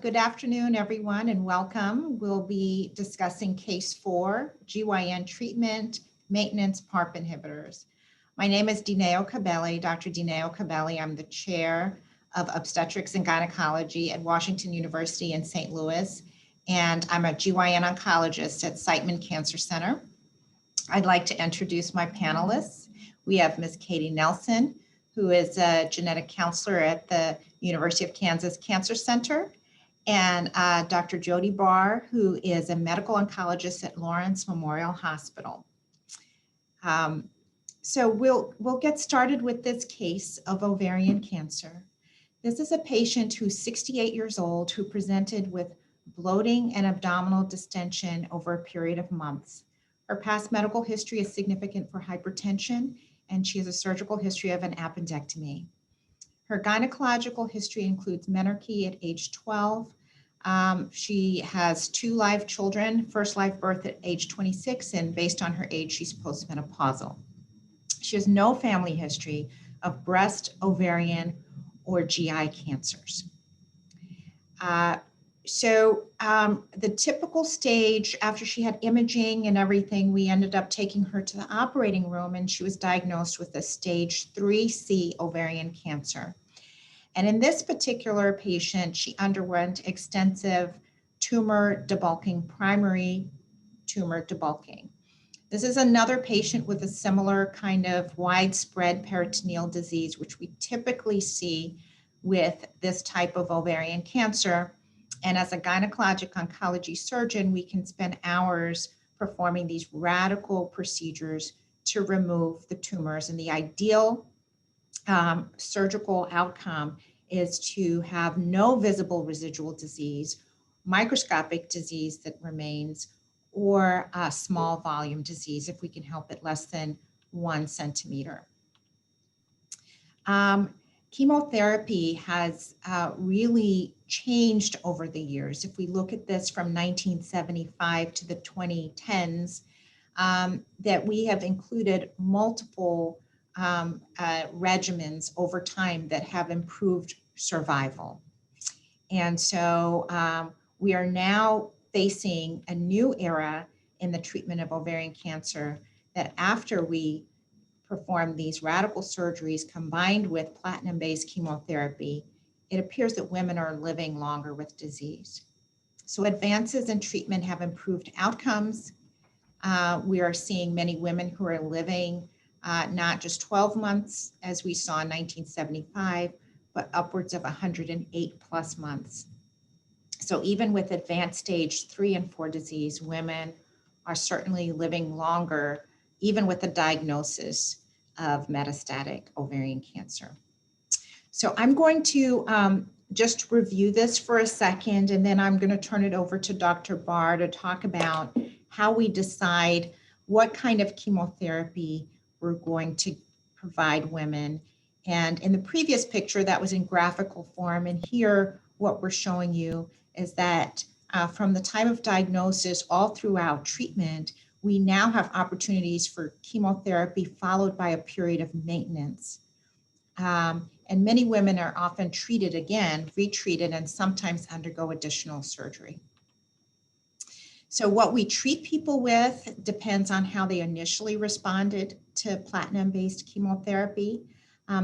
Good afternoon, everyone, and welcome. We'll be discussing case 4, GYN treatment, maintenance, PARP inhibitors. My name is Dineo Khabele, Dr. Dineo Khabele. I'm the chair of obstetrics and gynecology at Washington University in St. Louis, and I'm a GYN oncologist at Siteman Cancer Center. I'd like to introduce my panelists. We have Ms. Katie Nelson, who is a genetic counselor at the University of Kansas Cancer Center, and Dr. Jodie Barr, who is a medical oncologist at Lawrence Memorial Hospital. So we'll get started with this case of ovarian cancer. This is a patient who's 68 years old who presented with bloating and abdominal distension over a period of months. Her past medical history is significant for hypertension, and she has a surgical history of an appendectomy. Her gynecological history includes menarche at age 12. She has 2 live children, first live birth at age 26, and based on her age, she's postmenopausal. She has no family history of breast, ovarian, or GI cancers. The typical stage after she had imaging and everything, we ended up taking her to the operating room, and she was diagnosed with a stage 3C ovarian cancer. And in this particular patient, she underwent extensive tumor debulking, primary tumor debulking. This is another patient with a similar kind of widespread peritoneal disease, which we typically see with this type of ovarian cancer. And as a gynecologic oncology surgeon, we can spend hours performing these radical procedures to remove the tumors. And the ideal surgical outcome is to have no visible residual disease, microscopic disease that remains, or a small volume disease if we can help it less than 1 centimeter. Chemotherapy has really changed over the years. If we look at this from 1975 to the 2010s, that we have included multiple regimens over time that have improved survival. And so we are now facing a new era in the treatment of ovarian cancer, that after we perform these radical surgeries combined with platinum-based chemotherapy, it appears that women are living longer with disease. So advances in treatment have improved outcomes. We are seeing many women who are living not just 12 months, as we saw in 1975, but upwards of 108 plus months. So even with advanced stage 3 and 4 disease, women are certainly living longer, even with the diagnosis of metastatic ovarian cancer. So I'm going to just review this for a second, and then I'm going to turn it over to Dr. Barr to talk about how we decide what kind of chemotherapy we're going to provide women. And in the previous picture, that was in graphical form, and here what we're showing you is that from the time of diagnosis all throughout treatment, we now have opportunities for chemotherapy followed by a period of maintenance. And many women are often treated again, retreated, and sometimes undergo additional surgery. So what we treat people with depends on how they initially responded to platinum-based chemotherapy.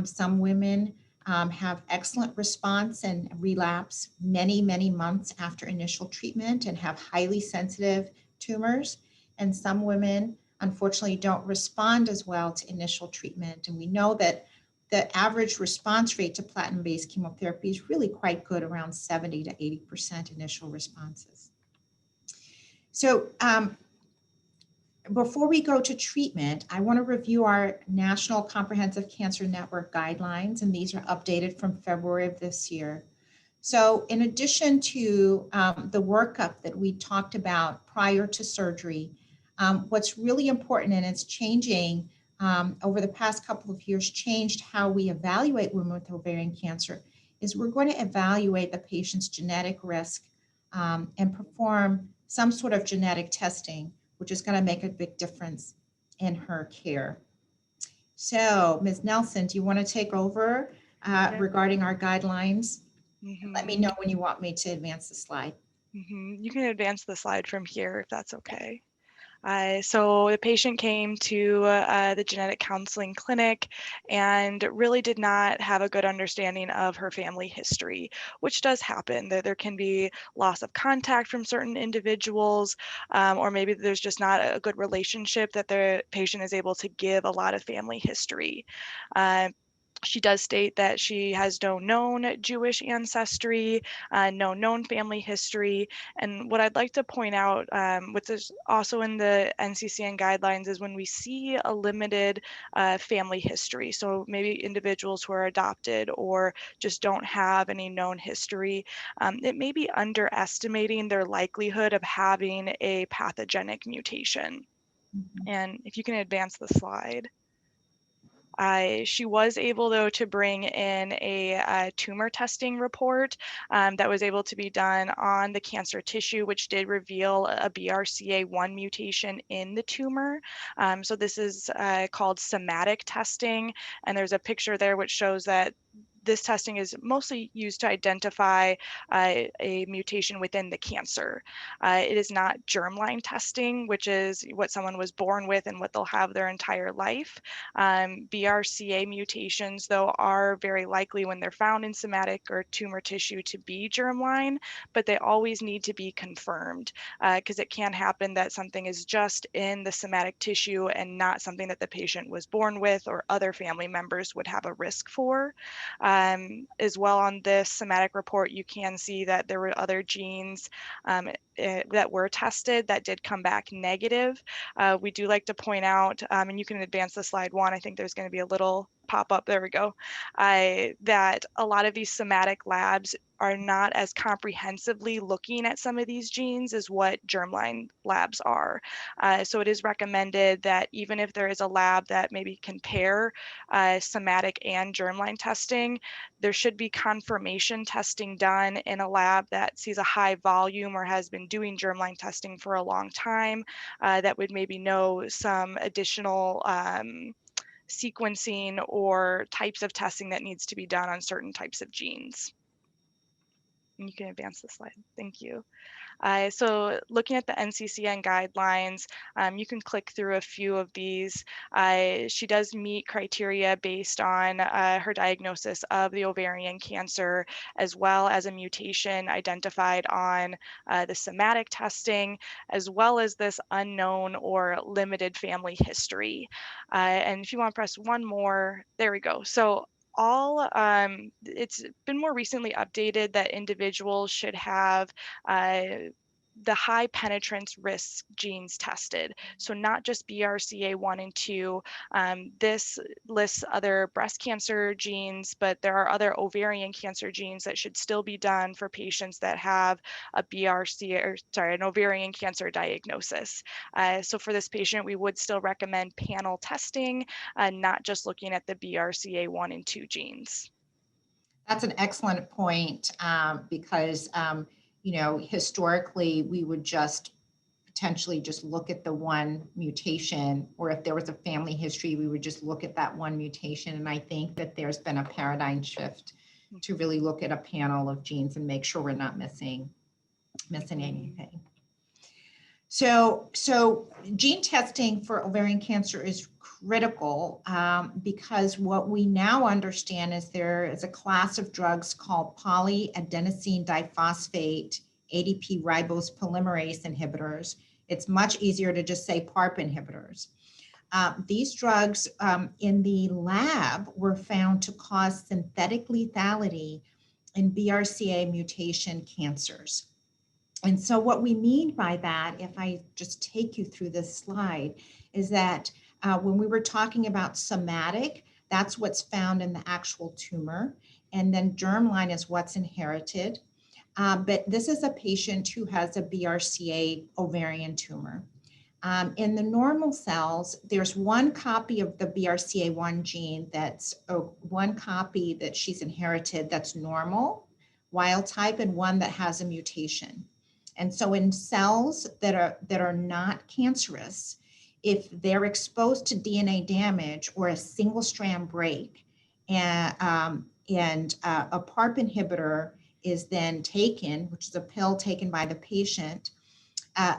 Some women have excellent response and relapse many months after initial treatment and have highly sensitive tumors. And some women, unfortunately, don't respond as well to initial treatment. And we know that the average response rate to platinum-based chemotherapy is really quite good, around 70 to 80% initial responses. So before we go to treatment, I want to review our National Comprehensive Cancer Network guidelines, and these are updated from February of this year. So in addition to the workup that we talked about prior to surgery, what's really important, and it's changing over the past couple of years, changed how we evaluate women with ovarian cancer, is we're going to evaluate the patient's genetic risk and perform some sort of genetic testing, which is going to make a big difference in her care. So Ms. Nelson, do you want to take over regarding our guidelines? Let me know when you want me to advance the slide. You can advance the slide from here if that's okay. So the patient came to the genetic counseling clinic and really did not have a good understanding of her family history, which does happen. There can be loss of contact from certain individuals, or maybe there's just not a good relationship that the patient is able to give a lot of family history. She does state that she has no known Jewish ancestry, no known family history. And what I'd like to point out, which is also in the NCCN guidelines, is when we see a limited family history, so maybe individuals who are adopted or just don't have any known history, it may be underestimating their likelihood of having a pathogenic mutation. And if you can advance the slide. She was able, though, to bring in a tumor testing report that was able to be done on the cancer tissue, which did reveal a BRCA1 mutation in the tumor. So this is called somatic testing, and there's a picture there which shows that this testing is mostly used to identify a mutation within the cancer. It is not germline testing, which is what someone was born with and what they'll have their entire life. BRCA mutations, though, are very likely when they're found in somatic or tumor tissue to be germline, but they always need to be confirmed because it can happen that something is just in the somatic tissue and not something that the patient was born with or other family members would have a risk for. As well, on this somatic report, you can see that there were other genes that were tested that did come back negative. We do like to point out, and you can advance the slide one, I think there's going to be a little pop up, there we go, that a lot of these somatic labs are not as comprehensively looking at some of these genes as what germline labs are. So it is recommended that even if there is a lab that maybe can pair somatic and germline testing, there should be confirmation testing done in a lab that sees a high volume or has been doing germline testing for a long time, that would maybe know some additional sequencing or types of testing that needs to be done on certain types of genes. And you can advance the slide. Thank you. So looking at the NCCN guidelines, you can click through a few of these. She does meet criteria based on her diagnosis of the ovarian cancer, as well as a mutation identified on the somatic testing, as well as this unknown or limited family history. And if you want to press one more, there we go. So it's been more recently updated that individuals should have the high penetrance risk genes tested. So not just BRCA1 and 2. This lists other breast cancer genes, but there are other ovarian cancer genes that should still be done for patients that have a an ovarian cancer diagnosis. So for this patient, we would still recommend panel testing, not just looking at the BRCA1 and 2 genes. That's an excellent point because historically we would just potentially just look at the one mutation, or if there was a family history, we would just look at that one mutation. And I think that there's been a paradigm shift to really look at a panel of genes and make sure we're not missing anything. So gene testing for ovarian cancer is critical because what we now understand is there is a class of drugs called polyadenosine diphosphate ADP ribose polymerase inhibitors. It's much easier to just say PARP inhibitors. These drugs in the lab were found to cause synthetic lethality in BRCA mutation cancers. And so what we mean by that, if I just take you through this slide, is that when we were talking about somatic, that's what's found in the actual tumor. And then germline is what's inherited. But this is a patient who has a BRCA ovarian tumor. In the normal cells, there's one copy of the BRCA1 gene that's one copy that she's inherited that's normal, wild type, and one that has a mutation. And so in cells that are not cancerous, if they're exposed to DNA damage or a single strand break, and a PARP inhibitor is then taken, which is a pill taken by the patient,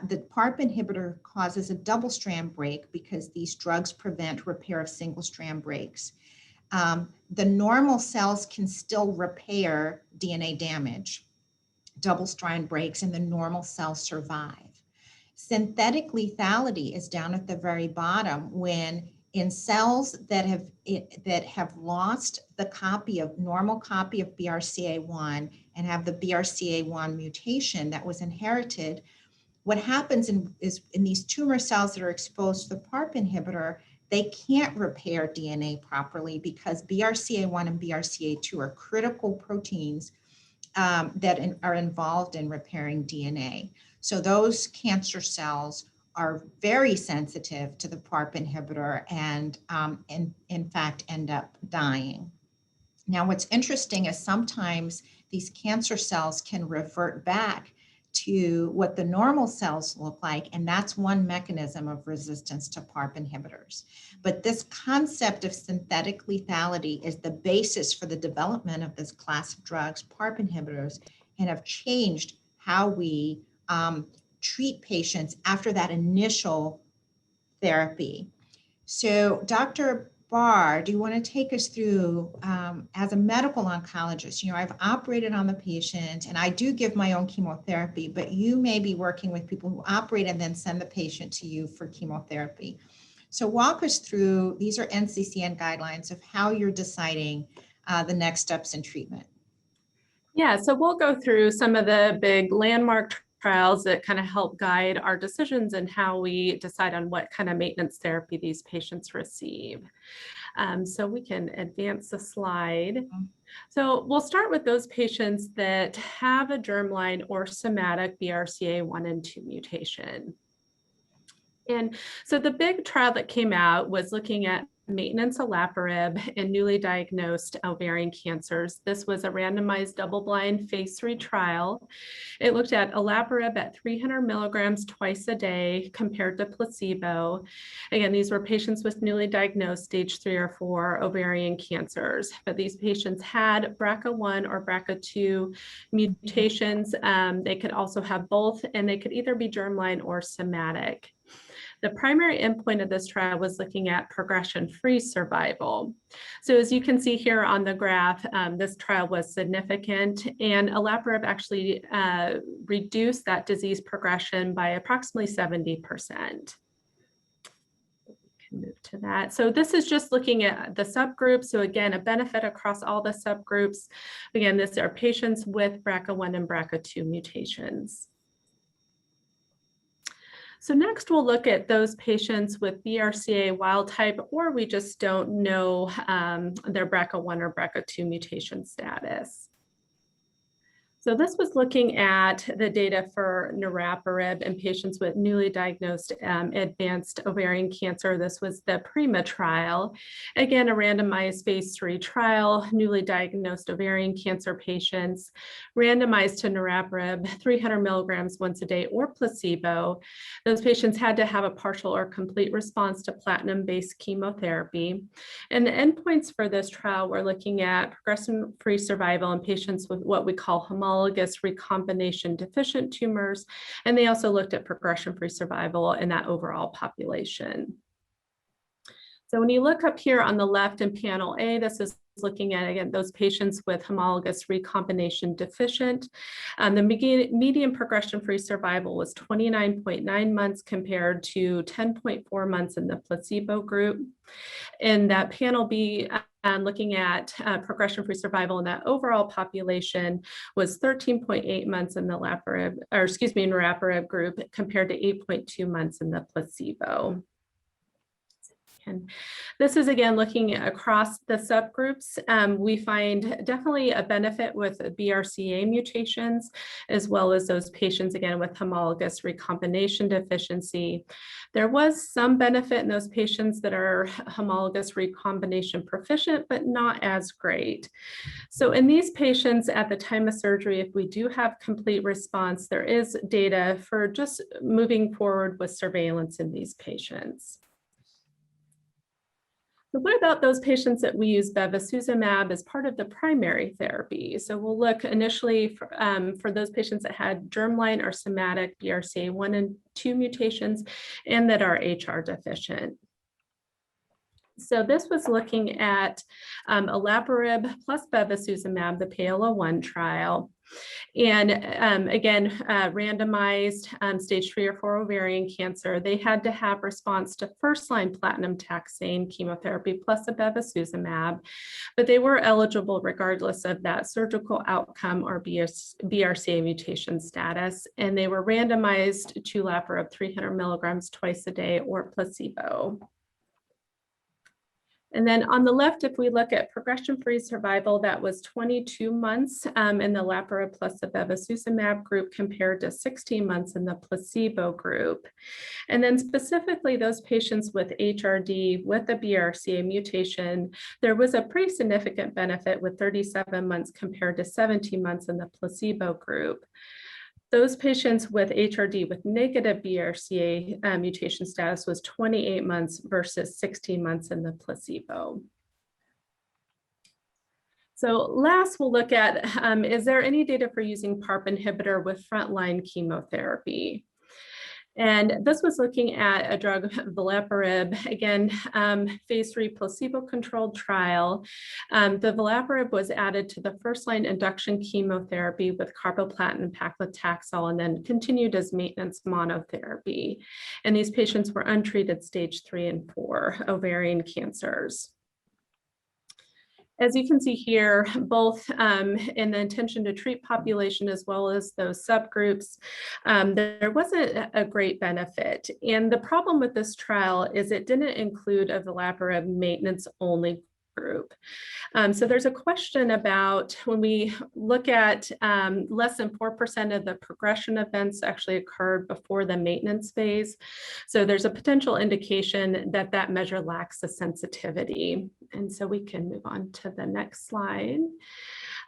the PARP inhibitor causes a double strand break because these drugs prevent repair of single strand breaks. The normal cells can still repair DNA damage, double strand breaks, and the normal cells survive. Synthetic lethality is down at the very bottom when in cells that have lost the normal copy of BRCA1 and have the BRCA1 mutation that was inherited. What happens is in these tumor cells that are exposed to the PARP inhibitor, they can't repair DNA properly because BRCA1 and BRCA2 are critical proteins that are involved in repairing DNA. So those cancer cells are very sensitive to the PARP inhibitor and in fact end up dying. Now, what's interesting is sometimes these cancer cells can revert back to what the normal cells look like, and that's one mechanism of resistance to PARP inhibitors. But this concept of synthetic lethality is the basis for the development of this class of drugs, PARP inhibitors, and have changed how we treat patients after that initial therapy. So Dr. Barr, do you want to take us through, as a medical oncologist, I've operated on the patient and I do give my own chemotherapy, but you may be working with people who operate and then send the patient to you for chemotherapy. So walk us through, these are NCCN guidelines of how you're deciding the next steps in treatment. Yeah, so we'll go through some of the big landmark trials that kind of help guide our decisions and how we decide on what kind of maintenance therapy these patients receive. So we can advance the slide. So we'll start with those patients that have a germline or somatic BRCA1 and 2 mutation. And so the big trial that came out was looking at maintenance olaparib in newly diagnosed ovarian cancers. This was a randomized double-blind phase 3 trial. It looked at olaparib at 300 milligrams twice a day compared to placebo. Again, these were patients with newly diagnosed stage 3 or 4 ovarian cancers, but these patients had BRCA1 or BRCA2 mutations. They could also have both, and they could either be germline or somatic. The primary endpoint of this trial was looking at progression-free survival. So as you can see here on the graph, this trial was significant, and olaparib actually reduced that disease progression by approximately 70%. Move to that. So this is just looking at the subgroups. So again, a benefit across all the subgroups. Again, these are patients with BRCA1 and BRCA2 mutations. So next we'll look at those patients with BRCA wild type, or we just don't know their BRCA1 or BRCA2 mutation status. So this was looking at the data for niraparib in patients with newly diagnosed advanced ovarian cancer. This was the PRIMA trial. Again, a randomized phase 3 trial, newly diagnosed ovarian cancer patients, randomized to niraparib, 300 milligrams once a day or placebo. Those patients had to have a partial or complete response to platinum-based chemotherapy. And the endpoints for this trial were looking at progression-free survival in patients with what we call homologous recombination deficient tumors, and they also looked at progression-free survival in that overall population. So when you look up here on the left in panel A, this is looking at, again, those patients with homologous recombination deficient. The median progression-free survival was 29.9 months compared to 10.4 months in the placebo group. In that panel B, looking at progression-free survival in that overall population was 13.8 months in the niraparib group compared to 8.2 months in the placebo. And this is again looking across the subgroups. We find definitely a benefit with BRCA mutations, as well as those patients again with homologous recombination deficiency. There was some benefit in those patients that are homologous recombination proficient, but not as great. So in these patients at the time of surgery, if we do have complete response, there is data for just moving forward with surveillance in these patients. But what about those patients that we use bevacizumab as part of the primary therapy? So we'll look initially for those patients that had germline or somatic BRCA1 and 2 mutations and that are HR deficient. So this was looking at olaparib plus bevacizumab, the PAOLA-1 trial. And again, randomized stage 3 or 4 ovarian cancer. They had to have response to first-line platinum taxane chemotherapy plus a bevacizumab, but they were eligible regardless of that surgical outcome or BRCA mutation status. And they were randomized to olaparib 300 milligrams twice a day or placebo. And then on the left, if we look at progression-free survival, that was 22 months in the olaparib plus the bevacizumab group compared to 16 months in the placebo group. And then specifically those patients with HRD with a BRCA mutation, there was a pretty significant benefit with 37 months compared to 17 months in the placebo group. Those patients with HRD with negative BRCA mutation status was 28 months versus 16 months in the placebo. So last, we'll look at, is there any data for using PARP inhibitor with frontline chemotherapy? And this was looking at a drug, olaparib, again, phase 3 placebo-controlled trial. The olaparib was added to the first-line induction chemotherapy with carboplatin and paclitaxel, and then continued as maintenance monotherapy. And these patients were untreated stage 3 and 4 ovarian cancers. As you can see here, both in the intention to treat population as well as those subgroups, there wasn't a great benefit. And the problem with this trial is it didn't include a olaparib maintenance only group. So there's a question about when we look at less than 4% of the progression events actually occurred before the maintenance phase. So there's a potential indication that that measure lacks the sensitivity. And so we can move on to the next slide.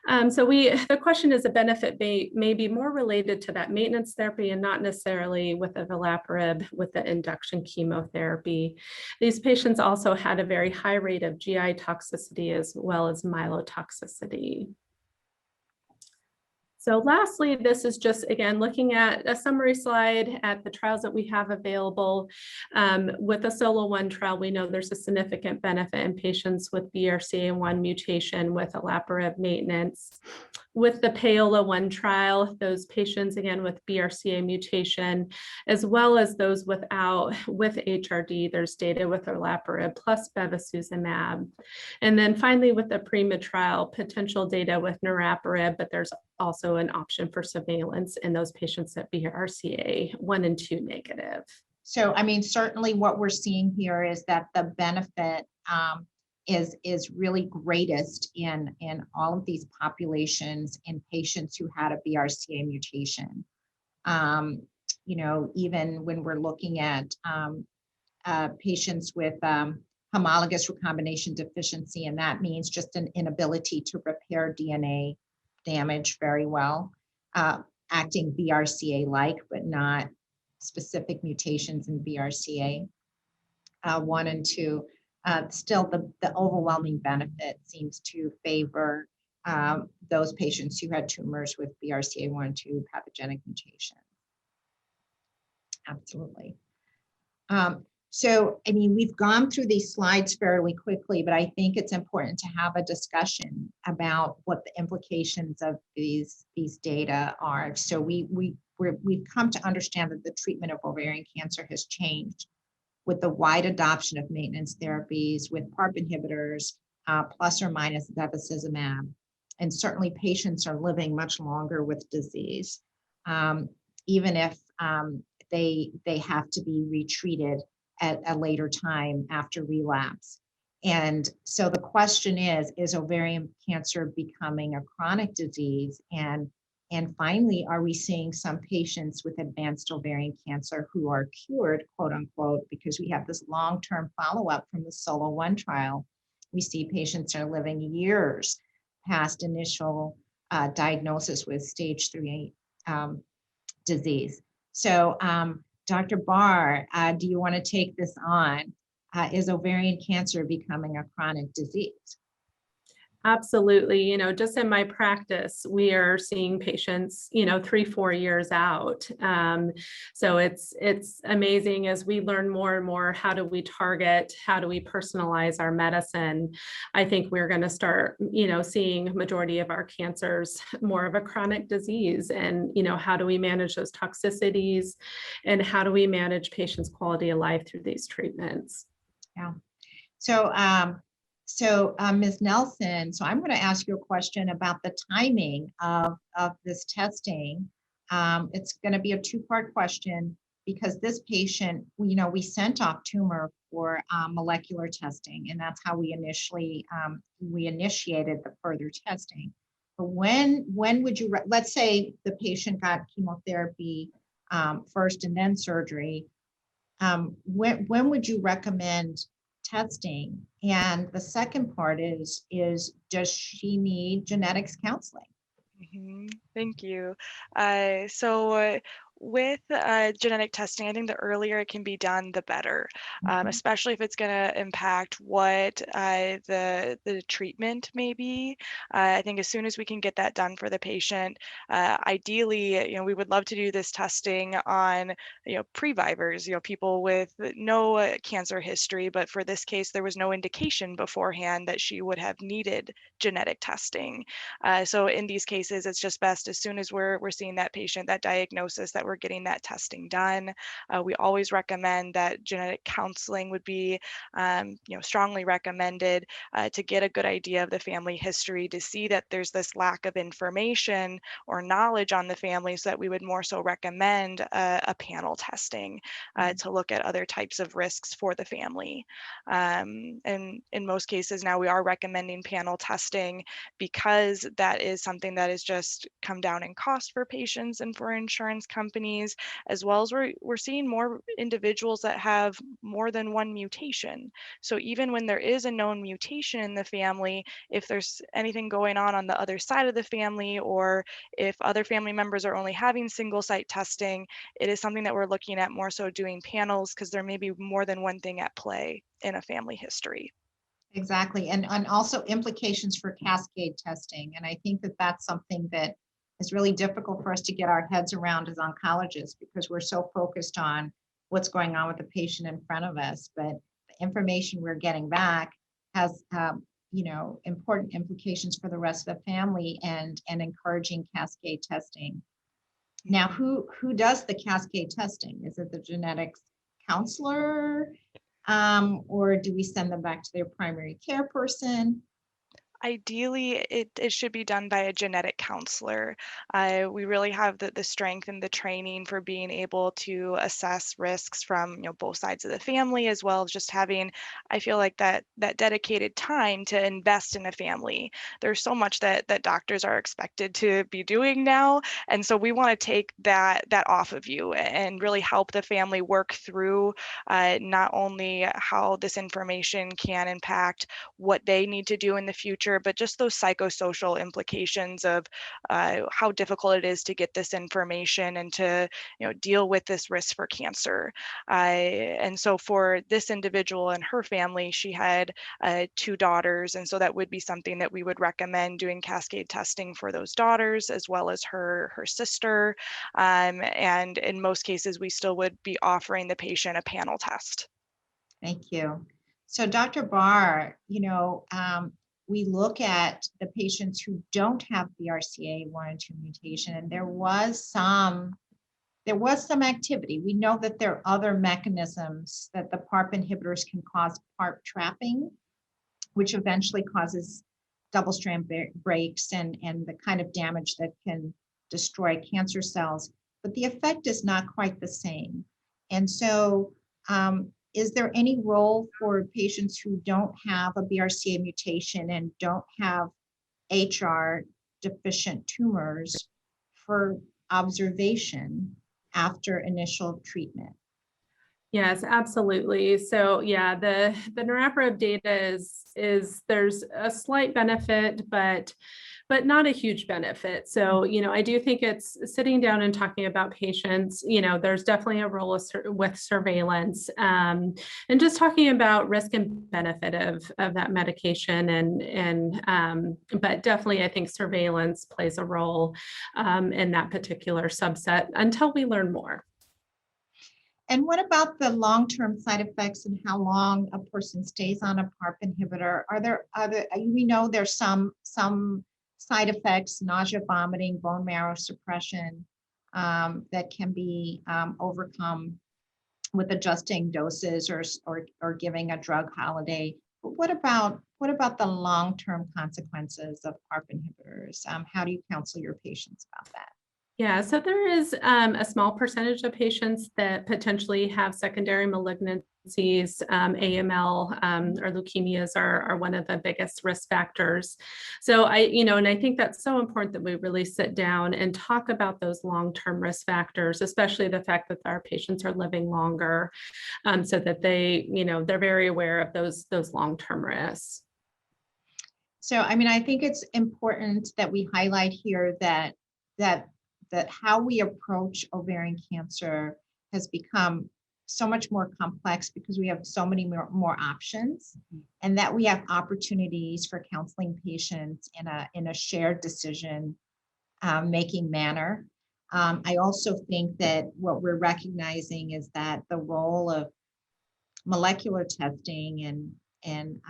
The question is, the benefit may be more related to that maintenance therapy and not necessarily with the olaparib with the induction chemotherapy. These patients also had a very high rate of GI toxicity as well as myelotoxicity. So lastly, this is just, again, looking at a summary slide at the trials that we have available. With the SOLO-1 trial, we know there's a significant benefit in patients with BRCA1 mutation with olaparib maintenance. With the PAOLA-1 trial, those patients, again, with BRCA mutation, as well as those with HRD, there's data with olaparib plus bevacizumab. And then finally, with the PRIMA trial, potential data with niraparib, but there's also an option for surveillance in those patients that BRCA 1 and 2 negative. So, I mean, certainly what we're seeing here is that the benefit is really greatest in all of these populations in patients who had a BRCA mutation. You know, even when we're looking at patients with homologous recombination deficiency, and that means just an inability to repair DNA damage very well, acting BRCA-like, but not specific mutations in BRCA 1 and 2. Still, the overwhelming benefit seems to favor those patients who had tumors with BRCA1 2 pathogenic mutation. Absolutely. So, I mean, we've gone through these slides fairly quickly, but I think it's important to have a discussion about what the implications of these data are. So we've come to understand that the treatment of ovarian cancer has changed with the wide adoption of maintenance therapies with PARP inhibitors, plus or minus bevacizumab. And certainly patients are living much longer with disease, even if they have to be retreated at a later time after relapse. And so the question is ovarian cancer becoming a chronic disease? And finally, are we seeing some patients with advanced ovarian cancer who are cured, quote unquote, because we have this long-term follow-up from the SOLO-1 trial? We see patients are living years past initial diagnosis with stage 3 disease. So Dr. Barr, do you want to take this on? is ovarian cancer becoming a chronic disease? Absolutely. Just in my practice, we are seeing patients, 3-4 years out. So it's amazing as we learn more and more, how do we target, how do we personalize our medicine? I think we're going to start, seeing majority of our cancers more of a chronic disease, and, how do we manage those toxicities, and how do we manage patients' quality of life through these treatments? Yeah. So, Ms. Nelson, so I'm going to ask you a question about the timing of this testing. It's going to be a two-part question, because this patient, we sent off tumor for molecular testing, and that's how we initiated the further testing. But when would you, let's say the patient got chemotherapy first and then surgery, when would you recommend testing? And the second part is does she need genetics counseling? Thank you. With genetic testing, I think the earlier it can be done, the better, especially if it's going to impact what the treatment may be. I think as soon as we can get that done for the patient, ideally, we would love to do this testing on, previvors, people with no cancer history, but for this case, there was no indication beforehand that she would have needed genetic testing. So in these cases, it's just best, as soon as we're seeing that patient, that diagnosis, that we're getting that testing done. We always recommend that genetic counseling would be, strongly recommended to get a good idea of the family history, to see that there's this lack of information or knowledge on the family, so that we would more so recommend a panel testing to look at other types of risks for the family. And in most cases now, we are recommending panel testing, because that is something that has just come down in cost for patients and for insurance companies, as well as we're seeing more individuals that have more than one mutation. So even when there is a known mutation in the family, if there's anything going on the other side of the family, or if other family members are only having single site testing, it is something that we're looking at more so doing panels, because there may be more than one thing at play in a family history. Exactly. And also implications for cascade testing. And I think that that's something that is really difficult for us to get our heads around as oncologists, because we're so focused on what's going on with the patient in front of us. But the information we're getting back has, important implications for the rest of the family, and encouraging cascade testing. Now, who does the cascade testing? Is it the genetics counselor? Or do we send them back to their primary care person? Ideally, it should be done by a genetic counselor. We really have the strength and the training for being able to assess risks from both sides of the family, as well as just having, I feel like, that dedicated time to invest in a family. There's so much that doctors are expected to be doing now, and so we want to take that off of you and really help the family work through not only how this information can impact what they need to do in the future, but just those psychosocial implications of how difficult it is to get this information and to deal with this risk for cancer. And so for this individual and her family, she had 2 daughters, and so that would be something that we would recommend doing cascade testing for those daughters, as well as her sister. And in most cases, we still would be offering the patient a panel test. Thank you. So Dr. Barr, we look at the patients who don't have BRCA1 and 2 mutation, and there was some activity. We know that there are other mechanisms that the PARP inhibitors can cause PARP trapping, which eventually causes double-strand breaks and the kind of damage that can destroy cancer cells. But the effect is not quite the same. And so, is there any role for patients who don't have a BRCA mutation and don't have HR deficient tumors for observation after initial treatment? Yes, absolutely. So yeah, the niraparib data is there's a slight benefit, but not a huge benefit. So, I do think it's sitting down and talking about patients, there's definitely a role with surveillance, and just talking about risk and benefit of that medication, but definitely I think surveillance plays a role in that particular subset until we learn more. And what about the long-term side effects and how long a person stays on a PARP inhibitor? Are there other, we know there's some side effects, nausea, vomiting, bone marrow suppression, that can be overcome with adjusting doses or giving a drug holiday. But what about the long-term consequences of PARP inhibitors? How do you counsel your patients about that? Yeah, so there is a small percentage of patients that potentially have secondary malignancies. AML or leukemias are one of the biggest risk factors. So and I think that's so important that we really sit down and talk about those long-term risk factors, especially the fact that our patients are living longer, so that they're very aware of those long-term risks. So, I think it's important that we highlight here that how we approach ovarian cancer has become so much more complex because we have so many more options, and that we have opportunities for counseling patients in a shared decision making manner. I also think that what we're recognizing is that the role of molecular testing and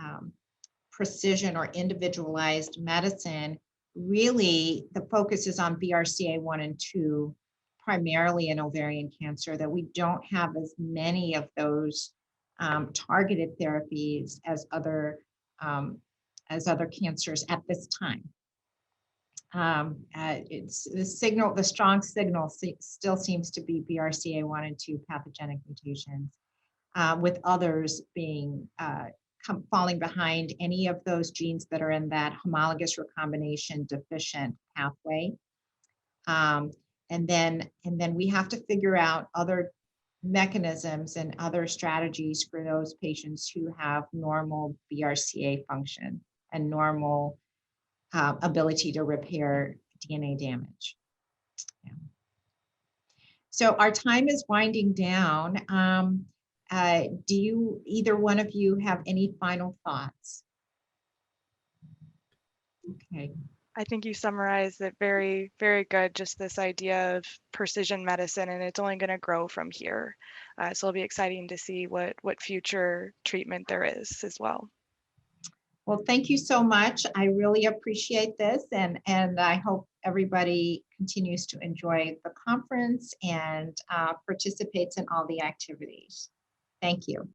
precision or individualized medicine, really the focus is on BRCA1 and 2, primarily in ovarian cancer, that we don't have as many of those targeted therapies as other cancers at this time. It's the strong signal still seems to be BRCA1 and 2 pathogenic mutations, with others being falling behind any of those genes that are in that homologous recombination deficient pathway. And then we have to figure out other mechanisms and other strategies for those patients who have normal BRCA function and normal ability to repair DNA damage. Yeah. So our time is winding down. Do you, either one of you, have any final thoughts? Okay. I think you summarized it very, very good. Just this idea of precision medicine, and it's only going to grow from here. So it'll be exciting to see what future treatment there is as well. Well, thank you so much. I really appreciate this, and I hope everybody continues to enjoy the conference and participates in all the activities. Thank you.